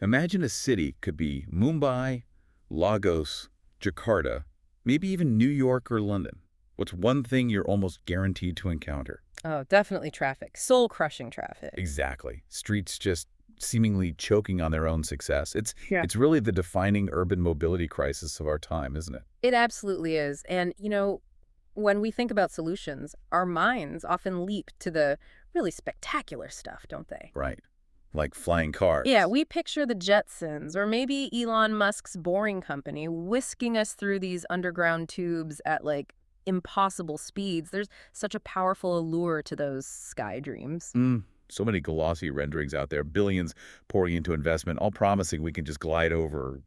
Imagine a city could be Mumbai, Lagos, Jakarta, maybe even New York or London. What's one thing you're almost guaranteed to encounter? Oh, definitely traffic. Soul-crushing traffic. Exactly. Streets just seemingly choking on their own success. It's Yeah. it's really the defining urban mobility crisis of our time, isn't it? It absolutely is. And, when we think about solutions, our minds often leap to the really spectacular stuff, don't they? Right. Like flying cars. Yeah, we picture the Jetsons or maybe Elon Musk's Boring Company whisking us through these underground tubes at like impossible speeds. There's such a powerful allure to those sky dreams. So many glossy renderings out there, billions pouring into investment, all promising we can just glide over,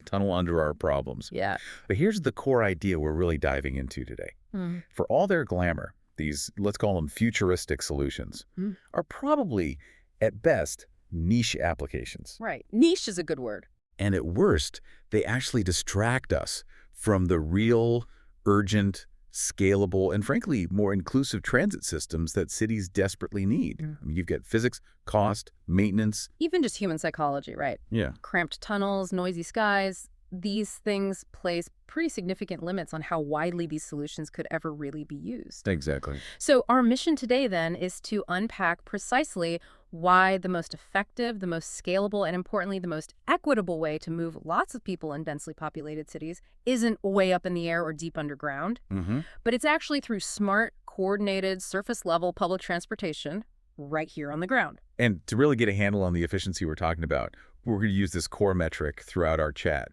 tunnel under our problems. Yeah. But here's the core idea we're really diving into today. Hmm. For all their glamour, these, let's call them futuristic solutions, Hmm. are probably, at best, niche applications. Right. Niche is a good word. And at worst, they actually distract us from the real, urgent, scalable, and frankly, more inclusive transit systems that cities desperately need. Mm. I mean, you've got physics, cost, maintenance. Even just human psychology, right? Yeah, Cramped tunnels, noisy skies. These things place pretty significant limits on how widely these solutions could ever really be used. exactly. So our mission today then is to unpack precisely why the most effective, the most scalable, and importantly, the most equitable way to move lots of people in densely populated cities isn't way up in the air or deep underground, but it's actually through smart, coordinated, surface-level public transportation right here on the ground. And to really get a handle on the efficiency we're talking about, we're going to use this core metric throughout our chat,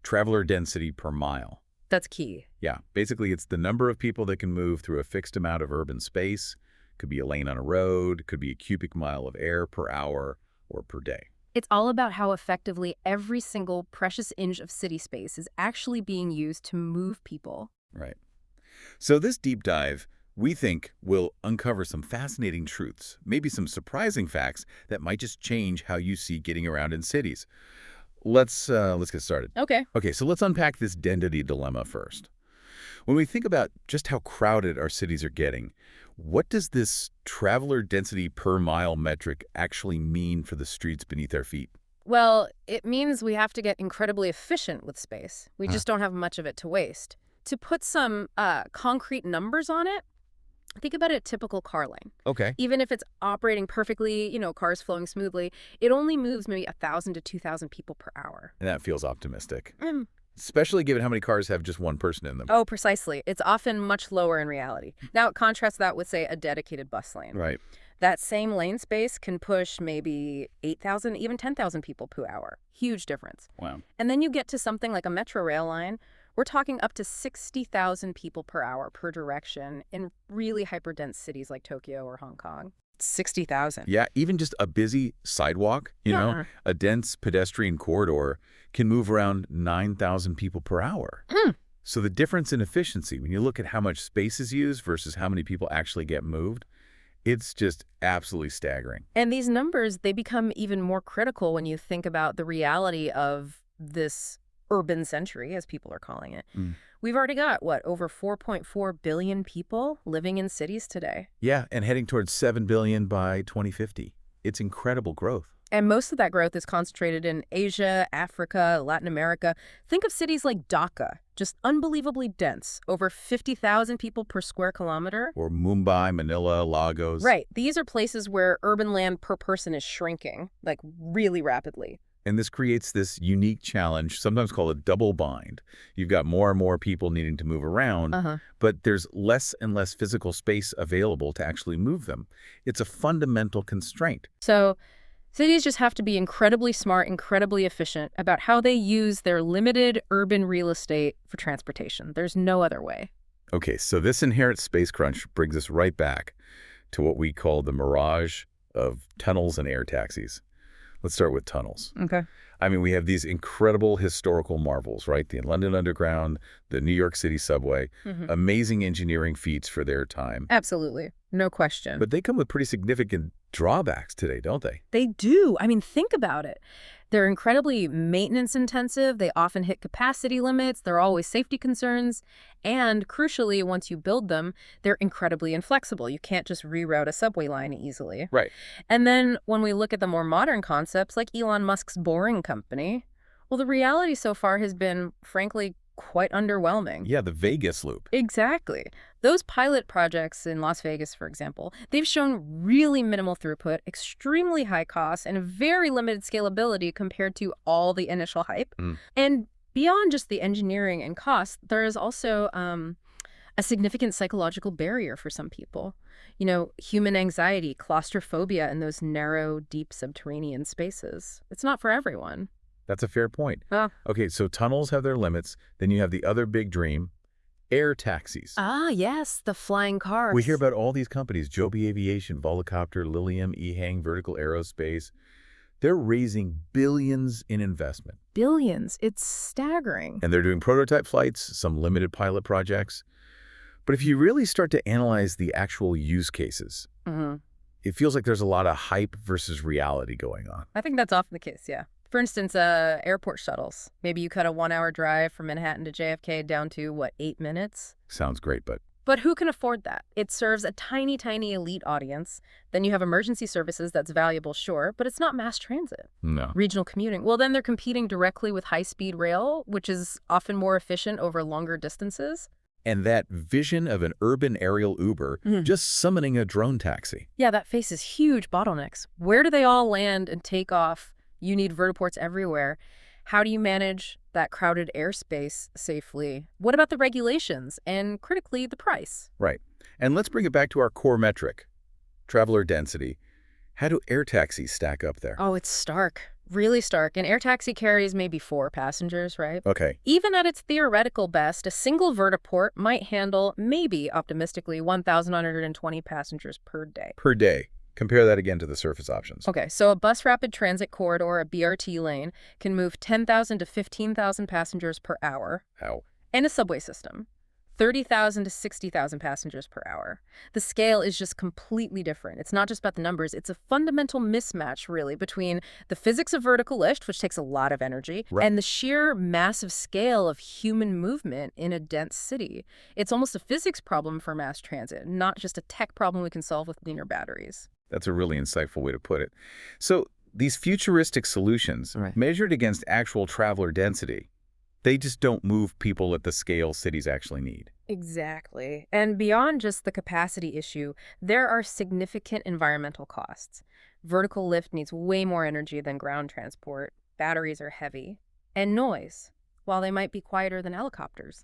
traveler density per mile. That's key. Yeah, basically it's the number of people that can move through a fixed amount of urban space. Could be a lane on a road, could be a cubic mile of air per hour or per day. It's all about how effectively every single precious inch of city space is actually being used to move people. Right. So this deep dive, we think, will uncover some fascinating truths, maybe some surprising facts that might just change how you see getting around in cities. Let's get started. Okay. Okay, so let's unpack this density dilemma first. When we think about just how crowded our cities are getting, what does this traveler density per mile metric actually mean for the streets beneath our feet? Well, it means we have to get incredibly efficient with space. We just don't have much of it to waste. To put some concrete numbers on it, think about a typical car lane. Okay. Even if it's operating perfectly, cars flowing smoothly, it only moves maybe 1,000 to 2,000 people per hour. And that feels optimistic, Mm. especially given how many cars have just one person in them. Oh, precisely. It's often much lower in reality. Now, contrast that with, say, a dedicated bus lane. Right. That same lane space can push maybe 8,000, even 10,000 people per hour. Huge difference. Wow. And then you get to something like a metro rail line. We're talking up to 60,000 people per hour per direction in really hyperdense cities like Tokyo or Hong Kong. 60,000. Yeah, even just a busy sidewalk, Yeah. a dense pedestrian corridor can move around 9,000 people per hour. Mm. So the difference in efficiency, when you look at how much space is used versus how many people actually get moved, it's just absolutely staggering. And these numbers, they become even more critical when you think about the reality of this urban century, as people are calling it. Mm. We've already got, over 4.4 billion people living in cities today. Yeah, and heading towards 7 billion by 2050. It's incredible growth. And most of that growth is concentrated in Asia, Africa, Latin America. Think of cities like Dhaka, just unbelievably dense, over 50,000 people per square kilometer. Or Mumbai, Manila, Lagos. Right. These are places where urban land per person is shrinking, like really rapidly. And this creates this unique challenge, sometimes called a double bind. You've got more and more people needing to move around, but there's less and less physical space available to actually move them. It's a fundamental constraint. So cities just have to be incredibly smart, incredibly efficient about how they use their limited urban real estate for transportation. There's no other way. Okay, so this inherent space crunch brings us right back to what we call the mirage of tunnels and air taxis. Let's start with tunnels. Okay. I mean, we have these incredible historical marvels, right? The London Underground, the New York City subway, amazing engineering feats for their time. Absolutely. No question. But they come with pretty significant drawbacks today, don't they? They do. I mean, think about it. They're incredibly maintenance intensive. They often hit capacity limits. There are always safety concerns. And crucially, once you build them, they're incredibly inflexible. You can't just reroute a subway line easily. Right. And then when we look at the more modern concepts like Elon Musk's Boring Company, well, the reality so far has been, frankly, quite underwhelming. Yeah, the Vegas loop. Exactly. Those pilot projects in Las Vegas, for example, they've shown really minimal throughput, extremely high costs, and very limited scalability compared to all the initial hype. And beyond just the engineering and cost, there is also a significant psychological barrier for some people. You know, human anxiety, claustrophobia in those narrow, deep subterranean spaces. It's not for everyone. That's a fair point. Oh. Okay, so tunnels have their limits. Then you have the other big dream, air taxis. Ah, yes, the flying cars. We hear about all these companies, Joby Aviation, Volocopter, Lilium, Ehang, Vertical Aerospace. They're raising billions in investment. Billions. It's staggering. And they're doing prototype flights, some limited pilot projects. But if you really start to analyze the actual use cases, it feels like there's a lot of hype versus reality going on. I think that's often the case, yeah. For instance, airport shuttles. Maybe you cut a 1-hour drive from Manhattan to JFK down to, 8 minutes? Sounds great, but... But who can afford that? It serves a tiny, tiny elite audience. Then you have emergency services that's valuable, sure, but it's not mass transit. No. Regional commuting. Well, then they're competing directly with high-speed rail, which is often more efficient over longer distances. And that vision of an urban aerial Uber just summoning a drone taxi. Yeah, that faces huge bottlenecks. Where do they all land and take off? You need vertiports everywhere. How do you manage that crowded airspace safely? What about the regulations and, critically, the price? Right. And let's bring it back to our core metric, traveler density. How do air taxis stack up there? Oh, it's stark. Really stark. An air taxi carries maybe 4 passengers, right? Okay. Even at its theoretical best, a single vertiport might handle, maybe optimistically, 1,120 passengers per day. Per day. Compare that again to the surface options. Okay, so a bus rapid transit corridor, a BRT lane, can move 10,000 to 15,000 passengers per hour. How? And a subway system, 30,000 to 60,000 passengers per hour. The scale is just completely different. It's not just about the numbers. It's a fundamental mismatch, really, between the physics of vertical lift, which takes a lot of energy, and the sheer massive scale of human movement in a dense city. It's almost a physics problem for mass transit, not just a tech problem we can solve with leaner batteries. That's a really insightful way to put it. So these futuristic solutions, measured against actual traveler density, they just don't move people at the scale cities actually need. Exactly. And beyond just the capacity issue, there are significant environmental costs. Vertical lift needs way more energy than ground transport. Batteries are heavy. And noise, while they might be quieter than helicopters.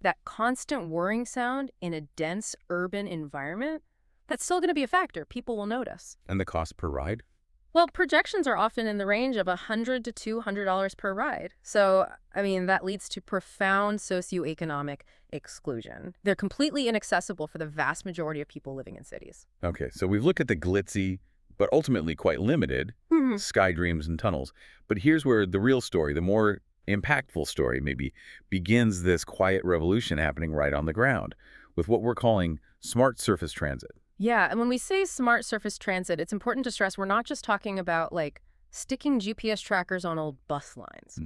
That constant whirring sound in a dense urban environment, that's still going to be a factor. People will notice. And the cost per ride? Well, projections are often in the range of $100 to $200 per ride. So, that leads to profound socioeconomic exclusion. They're completely inaccessible for the vast majority of people living in cities. Okay, so we've looked at the glitzy, but ultimately quite limited, sky dreams and tunnels. But here's where the real story, the more impactful story maybe, begins this quiet revolution happening right on the ground with what we're calling smart surface transit. Yeah, and when we say smart surface transit, it's important to stress we're not just talking about, sticking GPS trackers on old bus lines.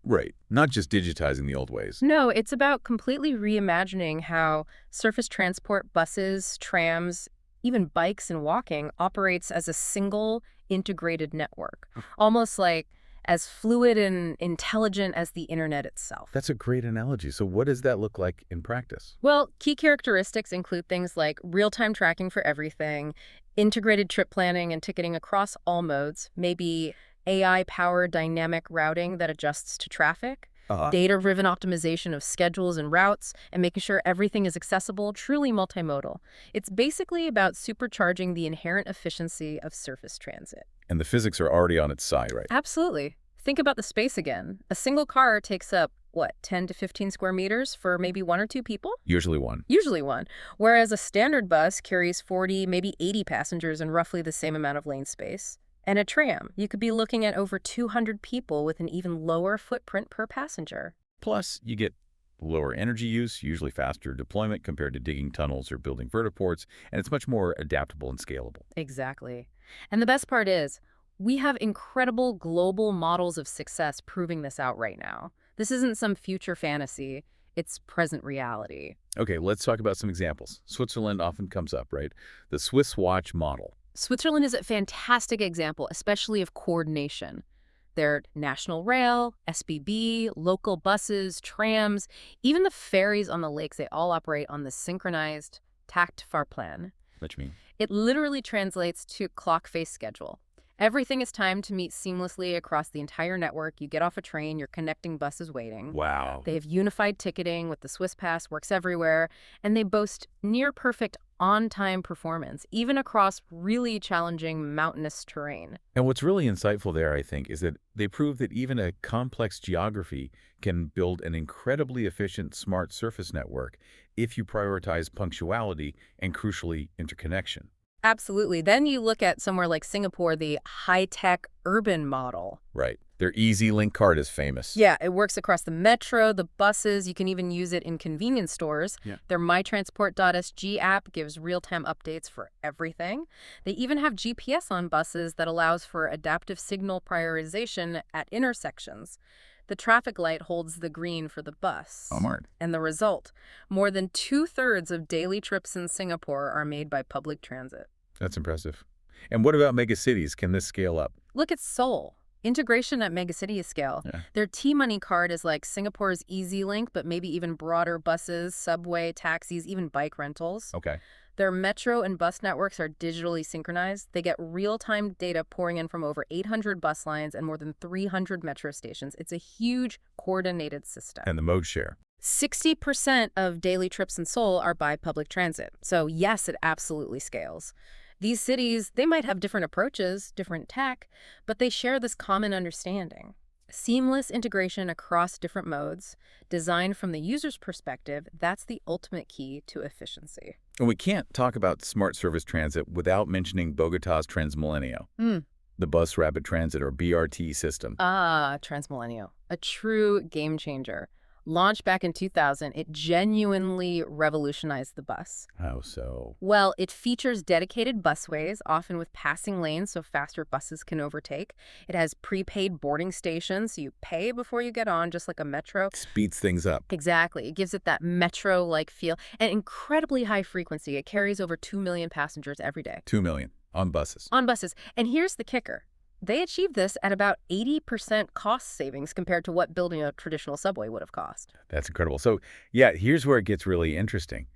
Right. Not just digitizing the old ways. No, it's about completely reimagining how surface transport, buses, trams, even bikes and walking operates as a single integrated network, almost like as fluid and intelligent as the internet itself. That's a great analogy. So what does that look like in practice? Well, key characteristics include things like real-time tracking for everything, integrated trip planning and ticketing across all modes, maybe AI-powered dynamic routing that adjusts to traffic, data-driven optimization of schedules and routes, and making sure everything is accessible, truly multimodal. It's basically about supercharging the inherent efficiency of surface transit. And the physics are already on its side, right? Absolutely. Think about the space again. A single car takes up, 10 to 15 square meters for maybe 1 or 2 people? Usually one. Usually one. Whereas a standard bus carries 40, maybe 80 passengers in roughly the same amount of lane space. And a tram, you could be looking at over 200 people with an even lower footprint per passenger. Plus, you get lower energy use, usually faster deployment compared to digging tunnels or building vertiports, and it's much more adaptable and scalable. Exactly. And the best part is, We have incredible global models of success proving this out right now. This isn't some future fantasy. It's present reality. Okay, let's talk about some examples. Switzerland often comes up, right? The Swiss watch model. Switzerland is a fantastic example, especially of coordination. Their national rail, SBB, local buses, trams, even the ferries on the lakes, they all operate on the synchronized Taktfahrplan. What you mean? It literally translates to clock face schedule. Everything is timed to meet seamlessly across the entire network. You get off a train, your connecting bus is waiting. Wow. They have unified ticketing with the Swiss Pass, works everywhere, and they boast near-perfect on-time performance, even across really challenging mountainous terrain. And what's really insightful there, I think, is that they prove that even a complex geography can build an incredibly efficient smart surface network if you prioritize punctuality and, crucially, interconnection. Absolutely. Then you look at somewhere like Singapore, the high-tech urban model. Right. Their Easy Link card is famous. Yeah, it works across the metro, the buses. You can even use it in convenience stores. Yeah. Their mytransport.sg app gives real-time updates for everything. They even have GPS on buses that allows for adaptive signal prioritization at intersections. The traffic light holds the green for the bus. Smart. And the result, more than 2/3 of daily trips in Singapore are made by public transit. That's impressive. And what about megacities? Can this scale up? Look at Seoul. Integration at megacity scale. Yeah. Their T-Money card is like Singapore's Easy Link, but maybe even broader buses, subway, taxis, even bike rentals. Okay. Their metro and bus networks are digitally synchronized. They get real-time data pouring in from over 800 bus lines and more than 300 metro stations. It's a huge coordinated system. And the mode share. 60% of daily trips in Seoul are by public transit. So yes, it absolutely scales. These cities, they might have different approaches, different tech, but they share this common understanding. Seamless integration across different modes, designed from the user's perspective, that's the ultimate key to efficiency. And we can't talk about smart service transit without mentioning Bogotá's Transmilenio, the Bus Rapid Transit, or BRT system. Transmilenio, a true game changer. Launched back in 2000, it genuinely revolutionized the bus. How so? Well, it features dedicated busways, often with passing lanes so faster buses can overtake. It has prepaid boarding stations, so you pay before you get on, just like a metro. Speeds things up. Exactly. It gives it that metro-like feel and incredibly high frequency. It carries over 2 million passengers every day. 2 million on buses. On buses. And here's the kicker. They achieved this at about 80% cost savings compared to what building a traditional subway would have cost. That's incredible. So, yeah, here's where it gets really interesting.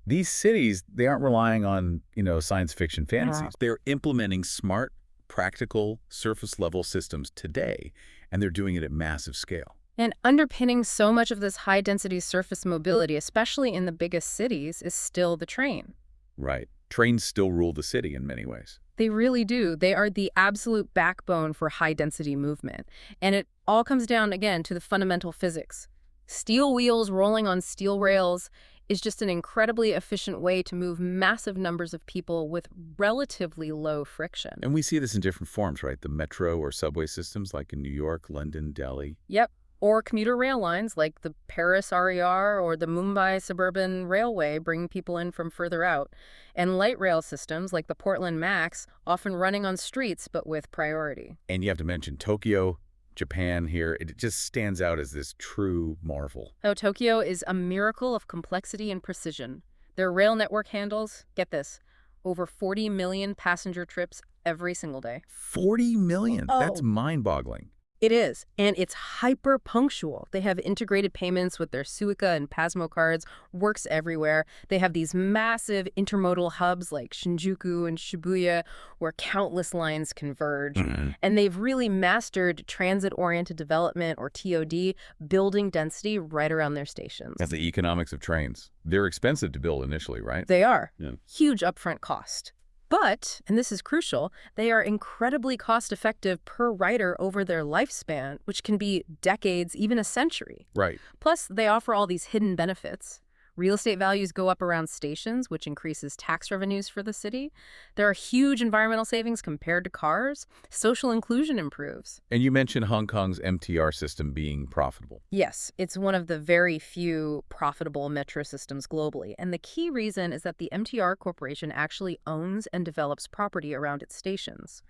These cities, they aren't relying on, science fiction fantasies. They're implementing smart, practical, surface-level systems today, and they're doing it at massive scale. And underpinning so much of this high-density surface mobility, especially in the biggest cities, is still the train. Right. Trains still rule the city in many ways. They really do. They are the absolute backbone for high-density movement. And it all comes down, again, to the fundamental physics. Steel wheels rolling on steel rails is just an incredibly efficient way to move massive numbers of people with relatively low friction. And we see this in different forms, right? The metro or subway systems like in New York, London, Delhi. Yep. Or commuter rail lines like the Paris RER or the Mumbai Suburban Railway bring people in from further out. And light rail systems like the Portland Max, often running on streets but with priority. And you have to mention Tokyo, Japan here. It just stands out as this true marvel. Oh, Tokyo is a miracle of complexity and precision. Their rail network handles, get this, over 40 million passenger trips every single day. 40 million? Oh. That's mind-boggling. It is, and it's hyper-punctual. They have integrated payments with their Suica and Pasmo cards, works everywhere. They have these massive intermodal hubs like Shinjuku and Shibuya where countless lines converge. And they've really mastered transit-oriented development, or TOD, building density right around their stations. That's the economics of trains. They're expensive to build initially, right? They are. Yeah. Huge upfront cost. But, and this is crucial, they are incredibly cost-effective per rider over their lifespan, which can be decades, even a century. Right. Plus, they offer all these hidden benefits. Real estate values go up around stations, which increases tax revenues for the city. There are huge environmental savings compared to cars. Social inclusion improves. And you mentioned Hong Kong's MTR system being profitable. Yes, it's one of the very few profitable metro systems globally. And the key reason is that the MTR Corporation actually owns and develops property around its stations.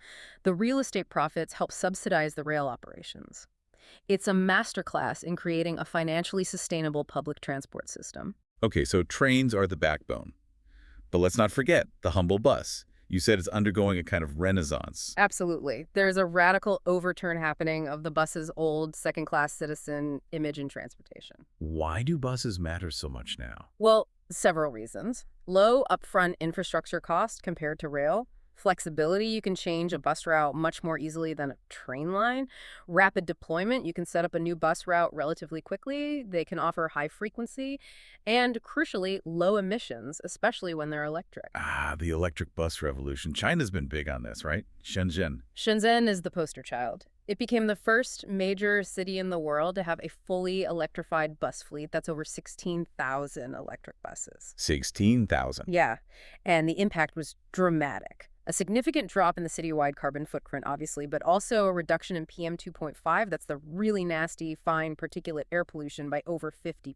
The real estate profits help subsidize the rail operations. It's a masterclass in creating a financially sustainable public transport system. Okay, so trains are the backbone. But let's not forget the humble bus. You said it's undergoing a kind of renaissance. Absolutely. There's a radical overturn happening of the bus's old second-class citizen image in transportation. Why do buses matter so much now? Well, several reasons. Low upfront infrastructure cost compared to rail. Flexibility, you can change a bus route much more easily than a train line. Rapid deployment, you can set up a new bus route relatively quickly. They can offer high frequency. And crucially, low emissions, especially when they're electric. Ah, the electric bus revolution. China's been big on this, right? Shenzhen. Shenzhen is the poster child. It became the first major city in the world to have a fully electrified bus fleet. That's over 16,000 electric buses. 16,000. Yeah, and the impact was dramatic. A significant drop in the citywide carbon footprint, obviously, but also a reduction in PM 2.5. That's the really nasty, fine particulate air pollution by over 50%.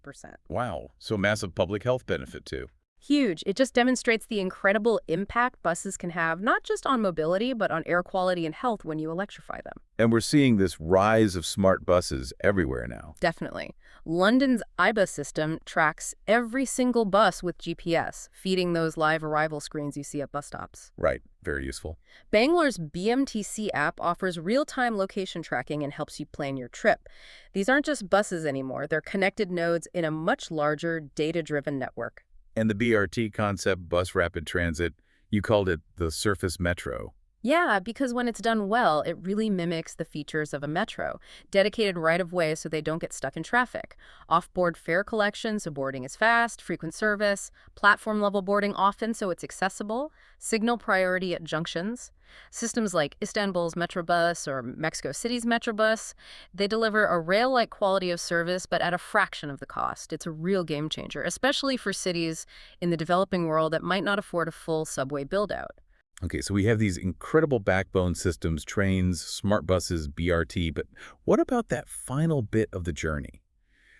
Wow, so massive public health benefit too. Huge. It just demonstrates the incredible impact buses can have, not just on mobility, but on air quality and health when you electrify them. And we're seeing this rise of smart buses everywhere now. Definitely. London's iBus system tracks every single bus with GPS, feeding those live arrival screens you see at bus stops. Right, very useful. Bangalore's BMTC app offers real-time location tracking and helps you plan your trip. These aren't just buses anymore. They're connected nodes in a much larger, data-driven network. And the BRT concept, bus rapid transit, you called it the surface metro. Yeah, because when it's done well, it really mimics the features of a metro. Dedicated right-of-way so they don't get stuck in traffic. Off-board fare collection so boarding is fast, frequent service, platform-level boarding often so it's accessible, signal priority at junctions. Systems like Istanbul's Metrobus or Mexico City's Metrobus, they deliver a rail-like quality of service but at a fraction of the cost. It's a real game changer, especially for cities in the developing world that might not afford a full subway build-out. Okay, so we have these incredible backbone systems, trains, smart buses, BRT, but what about that final bit of the journey?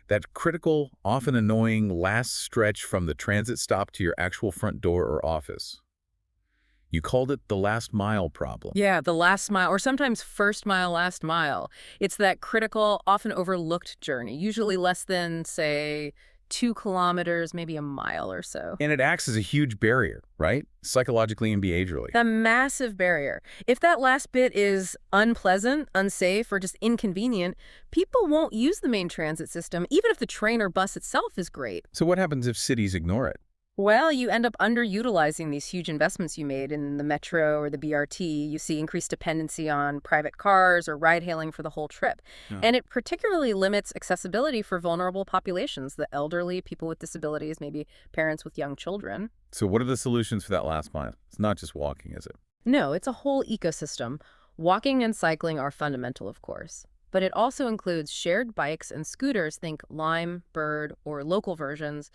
That critical, often annoying last stretch from the transit stop to your actual front door or office. You called it the last mile problem. Yeah, the last mile, or sometimes first mile, last mile. It's that critical, often overlooked journey, usually less than, say, 2 kilometers, maybe a mile or so. And it acts as a huge barrier, right? Psychologically and behaviorally. A massive barrier. If that last bit is unpleasant, unsafe, or just inconvenient, people won't use the main transit system, even if the train or bus itself is great. So what happens if cities ignore it? Well, you end up underutilizing these huge investments you made in the metro or the BRT. You see increased dependency on private cars or ride-hailing for the whole trip. Yeah. And it particularly limits accessibility for vulnerable populations, the elderly, people with disabilities, maybe parents with young children. So what are the solutions for that last mile? It's not just walking, is it? No, it's a whole ecosystem. Walking and cycling are fundamental, of course. But it also includes shared bikes and scooters, think Lime, Bird, or local versions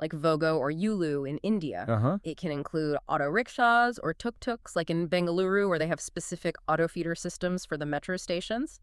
like Vogo or Yulu in India. It can include auto rickshaws or tuk-tuks like in Bengaluru, where they have specific auto feeder systems for the metro stations.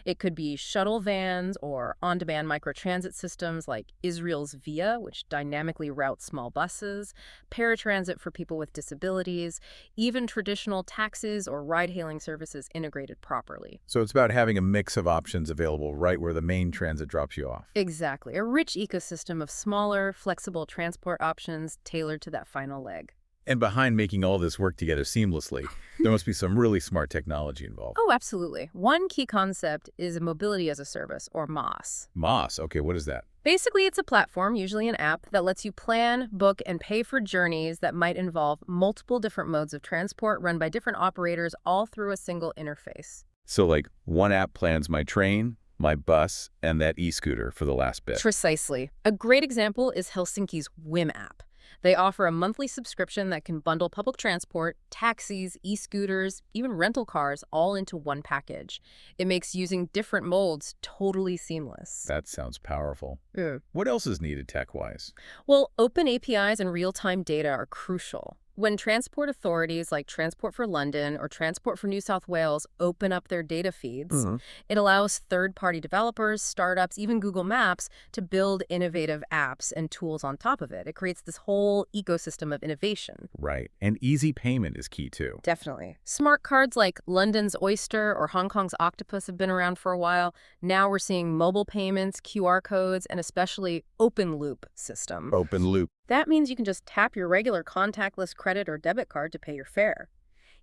It could be shuttle vans or on-demand microtransit systems like Israel's Via, which dynamically routes small buses, paratransit for people with disabilities, even traditional taxis or ride-hailing services integrated properly. So it's about having a mix of options available right where the main transit drops you off. Exactly. A rich ecosystem of smaller, flexible transport options tailored to that final leg. And behind making all this work together seamlessly, there must be some really smart technology involved. Oh, absolutely. One key concept is mobility as a service, or MaaS. MaaS, okay, what is that? Basically, it's a platform, usually an app, that lets you plan, book, and pay for journeys that might involve multiple different modes of transport run by different operators all through a single interface. So like one app plans my train, my bus, and that e-scooter for the last bit. Precisely. A great example is Helsinki's WIM app. They offer a monthly subscription that can bundle public transport, taxis, e-scooters, even rental cars all into one package. It makes using different modes totally seamless. That sounds powerful. Yeah. What else is needed tech-wise? Well, open APIs and real-time data are crucial. When transport authorities like Transport for London or Transport for New South Wales open up their data feeds, it allows third-party developers, startups, even Google Maps to build innovative apps and tools on top of it. It creates this whole ecosystem of innovation. Right. And easy payment is key too. Definitely. Smart cards like London's Oyster or Hong Kong's Octopus have been around for a while. Now we're seeing mobile payments, QR codes, and especially open loop system. Open loop. That means you can just tap your regular contactless credit or debit card to pay your fare.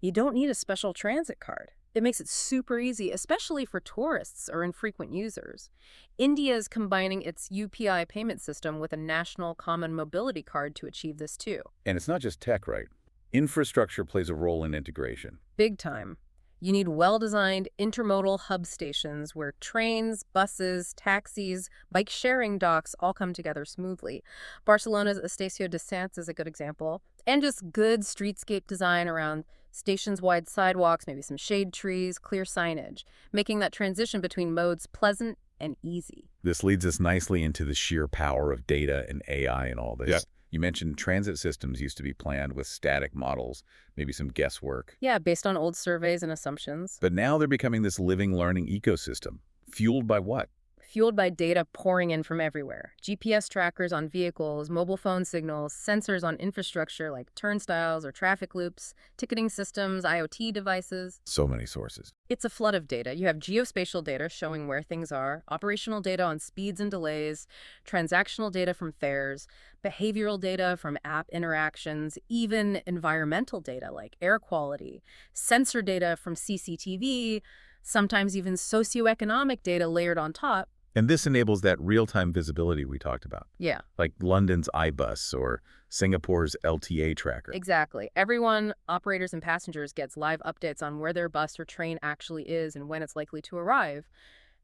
You don't need a special transit card. It makes it super easy, especially for tourists or infrequent users. India is combining its UPI payment system with a national common mobility card to achieve this too. And it's not just tech, right? Infrastructure plays a role in integration. Big time. You need well-designed intermodal hub stations where trains, buses, taxis, bike-sharing docks all come together smoothly. Barcelona's Estacio de Sants is a good example. And just good streetscape design around stations-wide sidewalks, maybe some shade trees, clear signage, making that transition between modes pleasant and easy. This leads us nicely into the sheer power of data and AI and all this. Yeah. You mentioned transit systems used to be planned with static models, maybe some guesswork. Yeah, based on old surveys and assumptions. But now they're becoming this living, learning ecosystem. Fueled by what? Fueled by data pouring in from everywhere. GPS trackers on vehicles, mobile phone signals, sensors on infrastructure like turnstiles or traffic loops, ticketing systems, IoT devices. So many sources. It's a flood of data. You have geospatial data showing where things are, operational data on speeds and delays, transactional data from fares, behavioral data from app interactions, even environmental data like air quality, sensor data from CCTV, sometimes even socioeconomic data layered on top. And this enables that real-time visibility we talked about. Yeah. Like London's iBus or Singapore's LTA tracker. Exactly. Everyone, operators and passengers, gets live updates on where their bus or train actually is and when it's likely to arrive.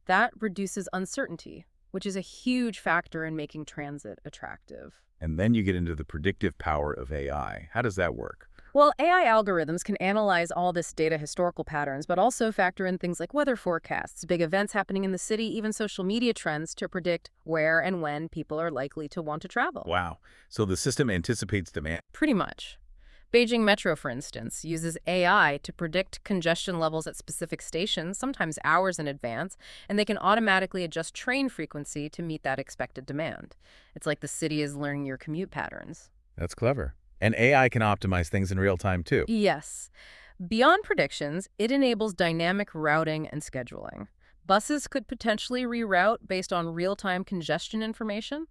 That reduces uncertainty, which is a huge factor in making transit attractive. And then you get into the predictive power of AI. How does that work? Well, AI algorithms can analyze all this data historical patterns, but also factor in things like weather forecasts, big events happening in the city, even social media trends to predict where and when people are likely to want to travel. Wow. So the system anticipates demand. Pretty much. Beijing Metro, for instance, uses AI to predict congestion levels at specific stations, sometimes hours in advance, and they can automatically adjust train frequency to meet that expected demand. It's like the city is learning your commute patterns. That's clever. And AI can optimize things in real time, too. Yes. Beyond predictions, it enables dynamic routing and scheduling. Buses could potentially reroute based on real-time congestion information.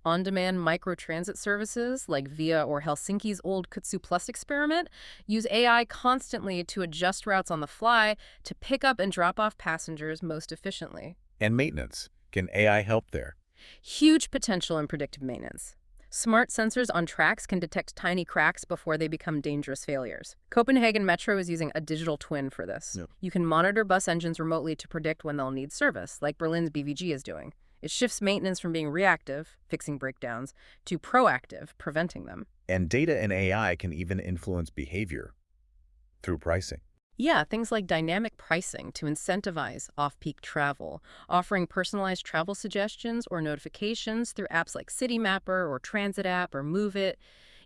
On-demand microtransit services, like Via or Helsinki's old Kutsu Plus experiment, use AI constantly to adjust routes on the fly to pick up and drop off passengers most efficiently. And maintenance. Can AI help there? Huge potential in predictive maintenance. Smart sensors on tracks can detect tiny cracks before they become dangerous failures. Copenhagen Metro is using a digital twin for this. Yep. You can monitor bus engines remotely to predict when they'll need service, like Berlin's BVG is doing. It shifts maintenance from being reactive, fixing breakdowns, to proactive, preventing them. And data and AI can even influence behavior through pricing. Yeah, things like dynamic pricing to incentivize off-peak travel, offering personalized travel suggestions or notifications through apps like Citymapper or Transit App or Move It.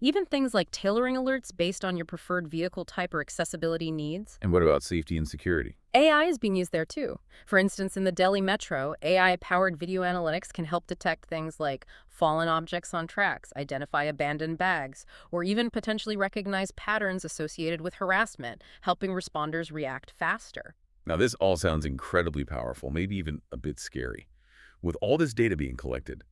Even things like tailoring alerts based on your preferred vehicle type or accessibility needs. And what about safety and security? AI is being used there too. For instance, in the Delhi Metro, AI-powered video analytics can help detect things like fallen objects on tracks, identify abandoned bags, or even potentially recognize patterns associated with harassment, helping responders react faster. Now, this all sounds incredibly powerful, maybe even a bit scary. With all this data being collected,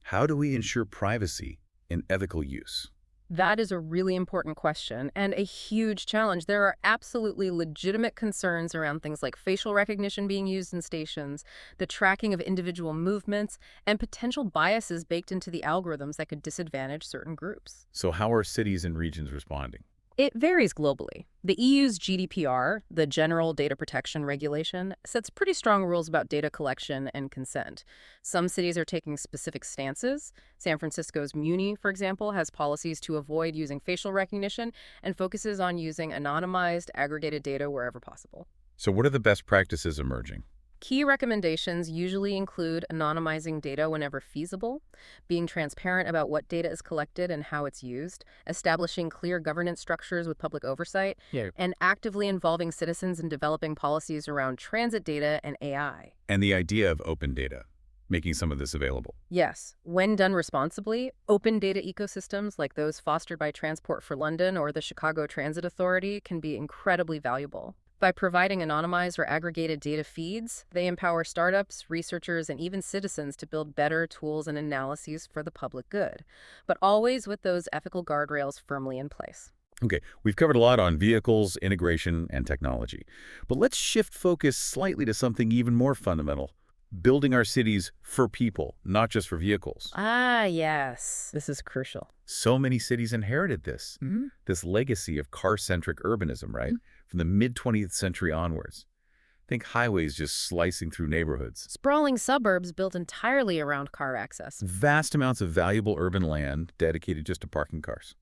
how do we ensure privacy and ethical use? That is a really important question and a huge challenge. There are absolutely legitimate concerns around things like facial recognition being used in stations, the tracking of individual movements, and potential biases baked into the algorithms that could disadvantage certain groups. So how are cities and regions responding? It varies globally. The EU's GDPR, the General Data Protection Regulation, sets pretty strong rules about data collection and consent. Some cities are taking specific stances. San Francisco's Muni, for example, has policies to avoid using facial recognition and focuses on using anonymized, aggregated data wherever possible. So what are the best practices emerging? Key recommendations usually include anonymizing data whenever feasible, being transparent about what data is collected and how it's used, establishing clear governance structures with public oversight, Yeah. and actively involving citizens in developing policies around transit data and AI. And the idea of open data, making some of this available. Yes, when done responsibly, open data ecosystems like those fostered by Transport for London or the Chicago Transit Authority can be incredibly valuable. By providing anonymized or aggregated data feeds, they empower startups, researchers, and even citizens to build better tools and analyses for the public good, but always with those ethical guardrails firmly in place. Okay, we've covered a lot on vehicles, integration, and technology. But let's shift focus slightly to something even more fundamental. Building our cities for people, not just for vehicles. Ah, yes. This is crucial. So many cities inherited this. This legacy of car-centric urbanism, right? From the mid-20th century onwards. Think highways just slicing through neighborhoods. Sprawling suburbs built entirely around car access. Vast amounts of valuable urban land dedicated just to parking cars.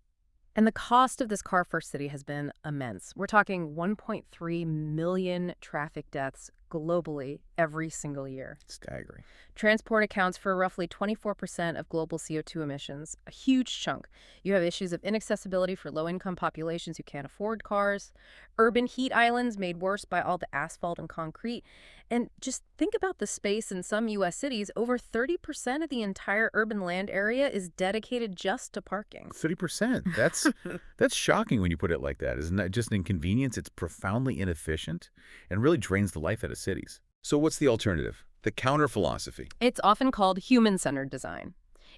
And the cost of this car-first city has been immense. We're talking 1.3 million traffic deaths globally every single year. Staggering. Transport accounts for roughly 24% of global CO2 emissions, a huge chunk. You have issues of inaccessibility for low-income populations who can't afford cars, urban heat islands made worse by all the asphalt and concrete. And just think about the space in some U.S. cities. Over 30% of the entire urban land area is dedicated just to parking. 30%. That's shocking when you put it like that. Isn't that just an inconvenience? It's profoundly inefficient and really drains the life out of cities. So what's the alternative? The counter-philosophy. It's often called human-centered design.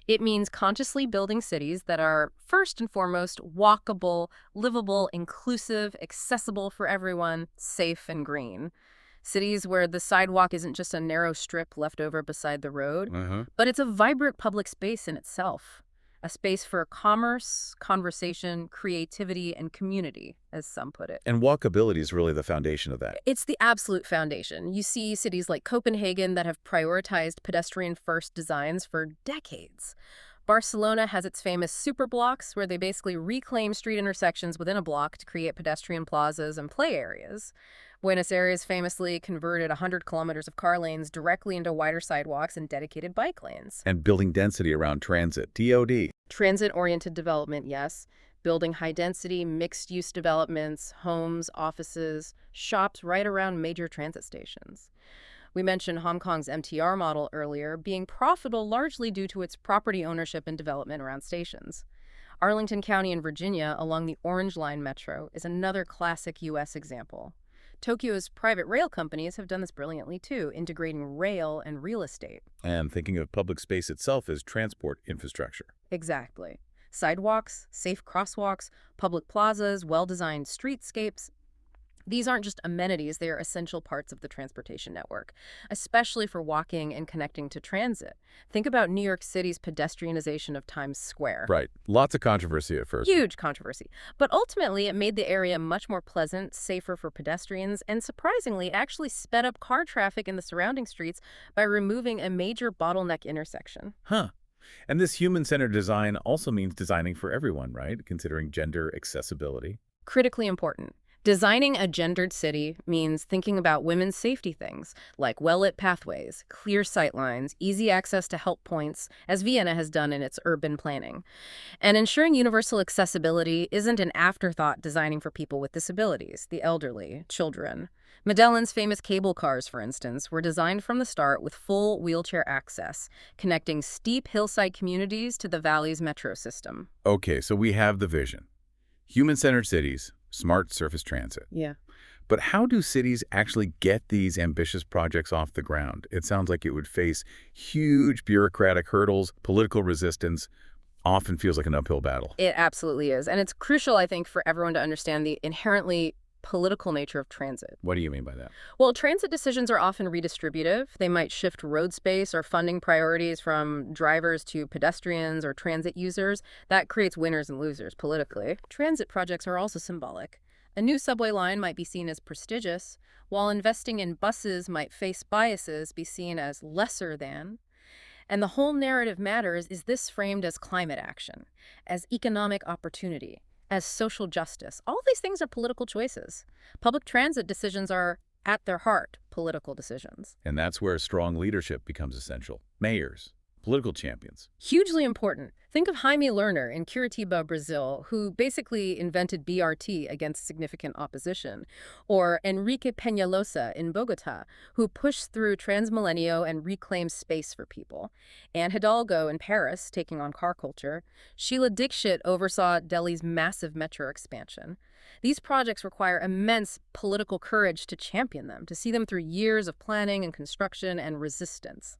It means consciously building cities that are, first and foremost, walkable, livable, inclusive, accessible for everyone, safe and green. Cities where the sidewalk isn't just a narrow strip left over beside the road, but it's a vibrant public space in itself. A space for commerce, conversation, creativity, and community, as some put it. And walkability is really the foundation of that. It's the absolute foundation. You see cities like Copenhagen that have prioritized pedestrian-first designs for decades. Barcelona has its famous superblocks, where they basically reclaim street intersections within a block to create pedestrian plazas and play areas. Buenos Aires famously converted 100 kilometers of car lanes directly into wider sidewalks and dedicated bike lanes. And building density around transit, TOD. Transit-oriented development, yes. Building high-density, mixed-use developments, homes, offices, shops right around major transit stations. We mentioned Hong Kong's MTR model earlier, being profitable largely due to its property ownership and development around stations. Arlington County in Virginia, along the Orange Line Metro, is another classic U.S. example. Tokyo's private rail companies have done this brilliantly too, integrating rail and real estate. And thinking of public space itself as transport infrastructure. Exactly. Sidewalks, safe crosswalks, public plazas, well-designed streetscapes. These aren't just amenities, they are essential parts of the transportation network, especially for walking and connecting to transit. Think about New York City's pedestrianization of Times Square. Right. Lots of controversy at first. Huge controversy. But ultimately, it made the area much more pleasant, safer for pedestrians, and surprisingly, actually sped up car traffic in the surrounding streets by removing a major bottleneck intersection. Huh. And this human-centered design also means designing for everyone, right? Considering gender accessibility. Critically important. Designing a gendered city means thinking about women's safety things, like well-lit pathways, clear sightlines, easy access to help points, as Vienna has done in its urban planning. And ensuring universal accessibility isn't an afterthought designing for people with disabilities, the elderly, children. Medellin's famous cable cars, for instance, were designed from the start with full wheelchair access, connecting steep hillside communities to the valley's metro system. Okay, so we have the vision. Human-centered cities, smart surface transit. Yeah. But how do cities actually get these ambitious projects off the ground? It sounds like it would face huge bureaucratic hurdles, political resistance, often feels like an uphill battle. It absolutely is. And it's crucial, I think, for everyone to understand the inherently political nature of transit. What do you mean by that? Well, transit decisions are often redistributive. They might shift road space or funding priorities from drivers to pedestrians or transit users. That creates winners and losers politically. Transit projects are also symbolic. A new subway line might be seen as prestigious, while investing in buses might face biases, be seen as lesser than. And the whole narrative matters. Is this framed as climate action, as economic opportunity, as social justice? All of these things are political choices. Public transit decisions are, at their heart, political decisions. And that's where strong leadership becomes essential. Mayors, political champions. Hugely important. Think of Jaime Lerner in Curitiba, Brazil, who basically invented BRT against significant opposition, or Enrique Peñalosa in Bogota, who pushed through Transmilenio and reclaimed space for people. Anne Hidalgo in Paris, taking on car culture. Sheila Dixit oversaw Delhi's massive metro expansion. These projects require immense political courage to champion them, to see them through years of planning and construction and resistance.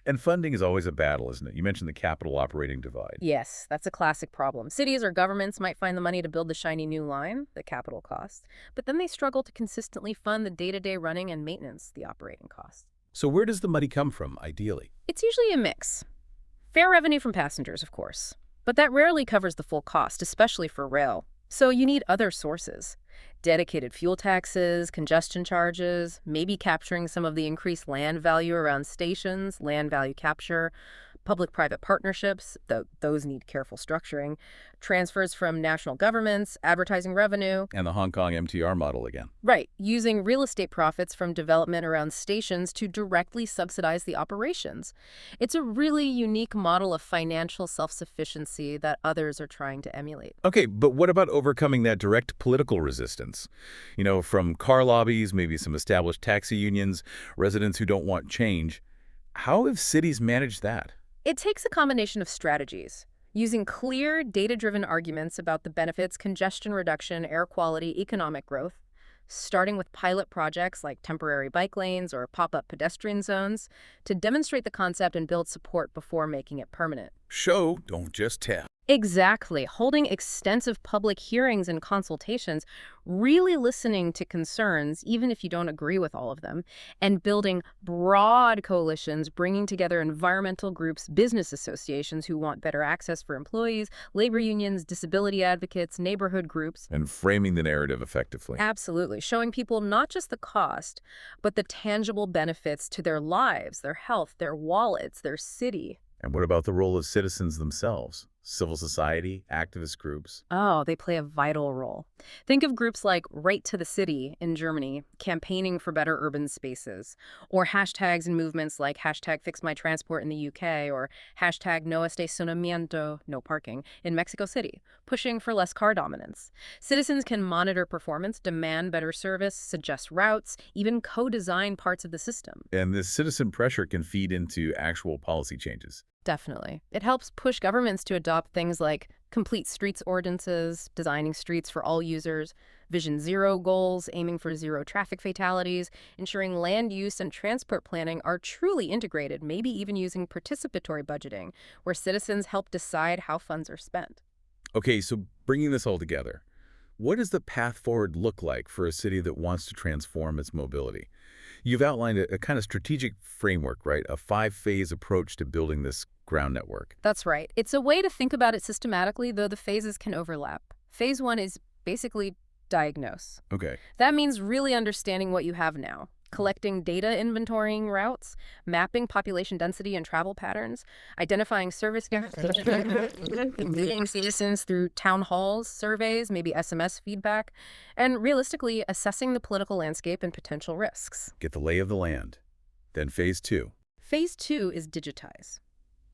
And funding is always a battle, isn't it? You mentioned the capital operating divide. Yes, that's a classic problem. Cities or governments might find the money to build the shiny new line, the capital costs, but then they struggle to consistently fund the day-to-day running and maintenance, the operating costs. So where does the money come from, ideally? It's usually a mix. Fair revenue from passengers, of course, but that rarely covers the full cost, especially for rail. So you need other sources. Dedicated fuel taxes, congestion charges, maybe capturing some of the increased land value around stations, land value capture, public-private partnerships, though those need careful structuring, transfers from national governments, advertising revenue. And the Hong Kong MTR model again. Right, using real estate profits from development around stations to directly subsidize the operations. It's a really unique model of financial self-sufficiency that others are trying to emulate. Okay, but what about overcoming that direct political resistance? You know, from car lobbies, maybe some established taxi unions, residents who don't want change. How have cities managed that? It takes a combination of strategies, using clear, data-driven arguments about the benefits, congestion reduction, air quality, economic growth, starting with pilot projects like temporary bike lanes or pop-up pedestrian zones to demonstrate the concept and build support before making it permanent. Show, don't just tell. Exactly. Holding extensive public hearings and consultations, really listening to concerns, even if you don't agree with all of them, and building broad coalitions, bringing together environmental groups, business associations who want better access for employees, labor unions, disability advocates, neighborhood groups. And framing the narrative effectively. Absolutely. Showing people not just the cost, but the tangible benefits to their lives, their health, their wallets, their city. And what about the role of citizens themselves? Civil society, activist groups? Oh, they play a vital role. Think of groups like Right to the City in Germany, campaigning for better urban spaces, or hashtags and movements like hashtag Fix My Transport in the UK, or hashtag No Estacionamiento, no parking, in Mexico City, pushing for less car dominance. Citizens can monitor performance, demand better service, suggest routes, even co-design parts of the system. And this citizen pressure can feed into actual policy changes. Definitely. It helps push governments to adopt things like complete streets ordinances, designing streets for all users, Vision Zero goals, aiming for zero traffic fatalities, ensuring land use and transport planning are truly integrated, maybe even using participatory budgeting, where citizens help decide how funds are spent. Okay, so bringing this all together, what does the path forward look like for a city that wants to transform its mobility? You've outlined a kind of strategic framework, right? A 5-phase approach to building this ground network. That's right. It's a way to think about it systematically, though the phases can overlap. Phase 1 is basically diagnose. Okay. That means really understanding what you have now. Collecting data, inventorying routes, mapping population density and travel patterns, identifying service gaps, engaging citizens through town halls, surveys, maybe SMS feedback, and realistically assessing the political landscape and potential risks. Get the lay of the land. Then phase 2. Phase 2 is digitize.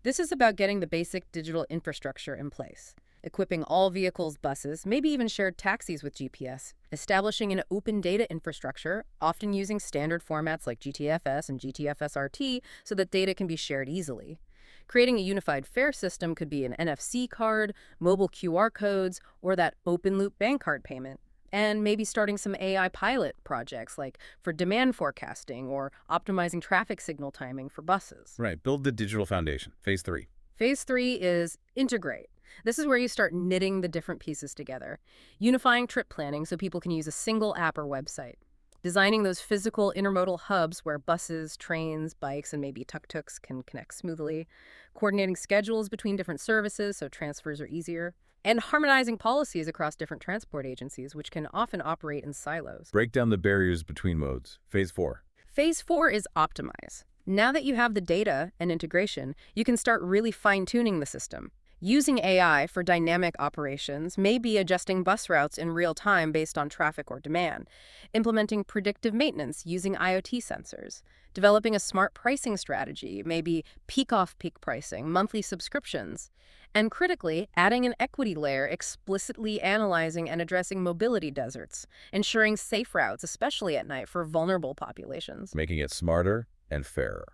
This is about getting the basic digital infrastructure in place. Equipping all vehicles, buses, maybe even shared taxis with GPS, establishing an open data infrastructure, often using standard formats like GTFS and GTFS-RT so that data can be shared easily. Creating a unified fare system could be an NFC card, mobile QR codes, or that open-loop bank card payment. And maybe starting some AI pilot projects like for demand forecasting or optimizing traffic signal timing for buses. Right, build the digital foundation. Phase 3. Phase 3 is integrate. This is where you start knitting the different pieces together. Unifying trip planning so people can use a single app or website. Designing those physical intermodal hubs where buses, trains, bikes, and maybe tuk-tuks can connect smoothly. Coordinating schedules between different services so transfers are easier. And harmonizing policies across different transport agencies, which can often operate in silos. Break down the barriers between modes. Phase 4. Phase 4 is optimize. Now that you have the data and integration, you can start really fine-tuning the system. Using AI for dynamic operations, maybe adjusting bus routes in real time based on traffic or demand, implementing predictive maintenance using IoT sensors, developing a smart pricing strategy, maybe peak-off-peak pricing, monthly subscriptions, and critically, adding an equity layer explicitly analyzing and addressing mobility deserts, ensuring safe routes, especially at night for vulnerable populations. Making it smarter and fairer.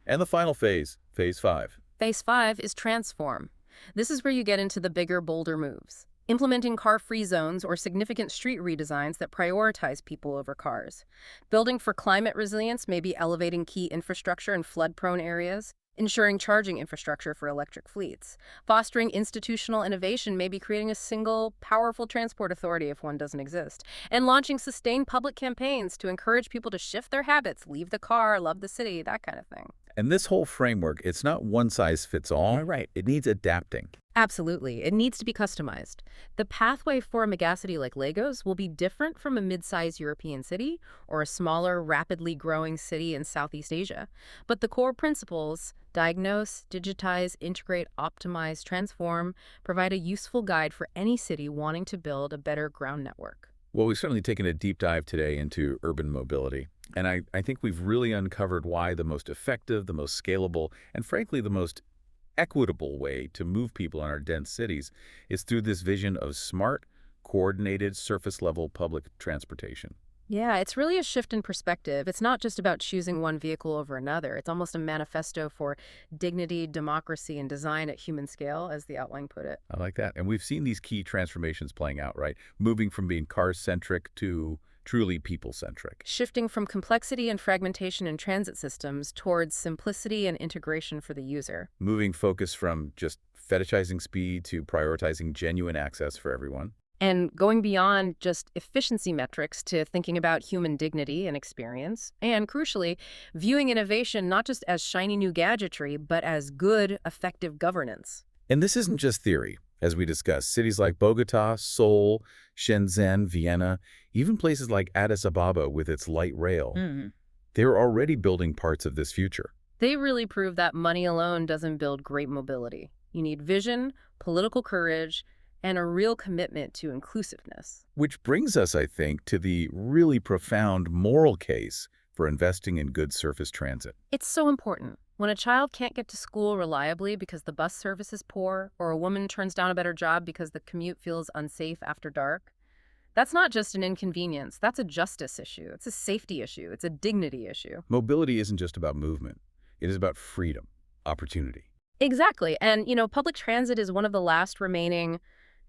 And the final phase, Phase 5. Phase 5 is transform. This is where you get into the bigger, bolder moves. Implementing car-free zones or significant street redesigns that prioritize people over cars. Building for climate resilience, maybe elevating key infrastructure in flood-prone areas. Ensuring charging infrastructure for electric fleets. Fostering institutional innovation, maybe creating a single, powerful transport authority if one doesn't exist. And launching sustained public campaigns to encourage people to shift their habits, leave the car, love the city, that kind of thing. And this whole framework, it's not one size fits all. Right. It needs adapting. Absolutely. It needs to be customized. The pathway for a megacity like Lagos will be different from a mid-sized European city or a smaller, rapidly growing city in Southeast Asia. But the core principles, diagnose, digitize, integrate, optimize, transform, provide a useful guide for any city wanting to build a better ground network. Well, we've certainly taken a deep dive today into urban mobility. And I think we've really uncovered why the most effective, the most scalable, and frankly, the most equitable way to move people in our dense cities is through this vision of smart, coordinated, surface-level public transportation. Yeah, it's really a shift in perspective. It's not just about choosing one vehicle over another. It's almost a manifesto for dignity, democracy, and design at human scale, as the outline put it. I like that. And we've seen these key transformations playing out, right? Moving from being car-centric to truly people-centric. Shifting from complexity and fragmentation in transit systems towards simplicity and integration for the user. Moving focus from just fetishizing speed to prioritizing genuine access for everyone. And going beyond just efficiency metrics to thinking about human dignity and experience. And crucially, viewing innovation not just as shiny new gadgetry, but as good, effective governance. And this isn't just theory. As we discussed, cities like Bogota, Seoul, Shenzhen, Vienna, even places like Addis Ababa with its light rail, they're already building parts of this future. They really prove that money alone doesn't build great mobility. You need vision, political courage, and a real commitment to inclusiveness. Which brings us, I think, to the really profound moral case for investing in good surface transit. It's so important. When a child can't get to school reliably because the bus service is poor, or a woman turns down a better job because the commute feels unsafe after dark, that's not just an inconvenience. That's a justice issue. It's a safety issue. It's a dignity issue. Mobility isn't just about movement. It is about freedom, opportunity. Exactly. And, public transit is one of the last remaining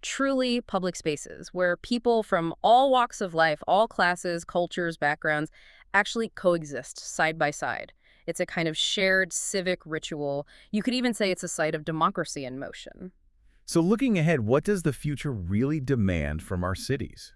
truly public spaces where people from all walks of life, all classes, cultures, backgrounds, actually coexist side by side. It's a kind of shared civic ritual. You could even say it's a site of democracy in motion. So looking ahead, what does the future really demand from our cities?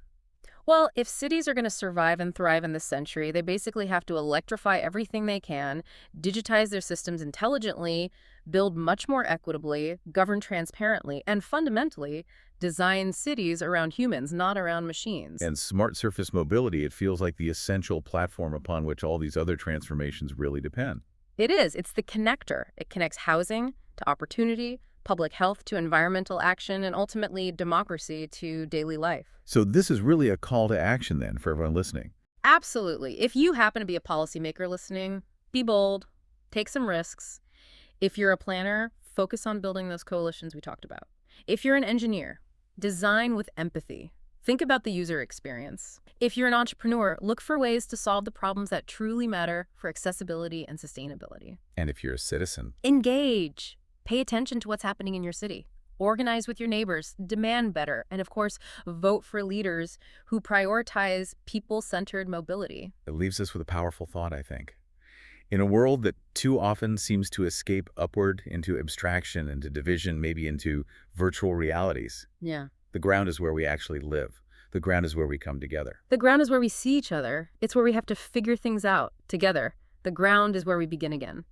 Well, if cities are going to survive and thrive in this century, they basically have to electrify everything they can, digitize their systems intelligently, build much more equitably, govern transparently, and fundamentally, design cities around humans, not around machines. And smart surface mobility, it feels like the essential platform upon which all these other transformations really depend. It is. It's the connector. It connects housing to opportunity, public health to environmental action, and ultimately democracy to daily life. So this is really a call to action then for everyone listening. Absolutely. If you happen to be a policymaker listening, be bold, take some risks. If you're a planner, focus on building those coalitions we talked about. If you're an engineer, design with empathy. Think about the user experience. If you're an entrepreneur, look for ways to solve the problems that truly matter for accessibility and sustainability. And if you're a citizen, engage. Pay attention to what's happening in your city. Organize with your neighbors, demand better, and of course, vote for leaders who prioritize people-centered mobility. it leaves us with a powerful thought, I think. In a world that too often seems to escape upward into abstraction, into division, maybe into virtual realities, Yeah. the ground is where we actually live. The ground is where we come together. The ground is where we see each other. It's where we have to figure things out together. The ground is where we begin again.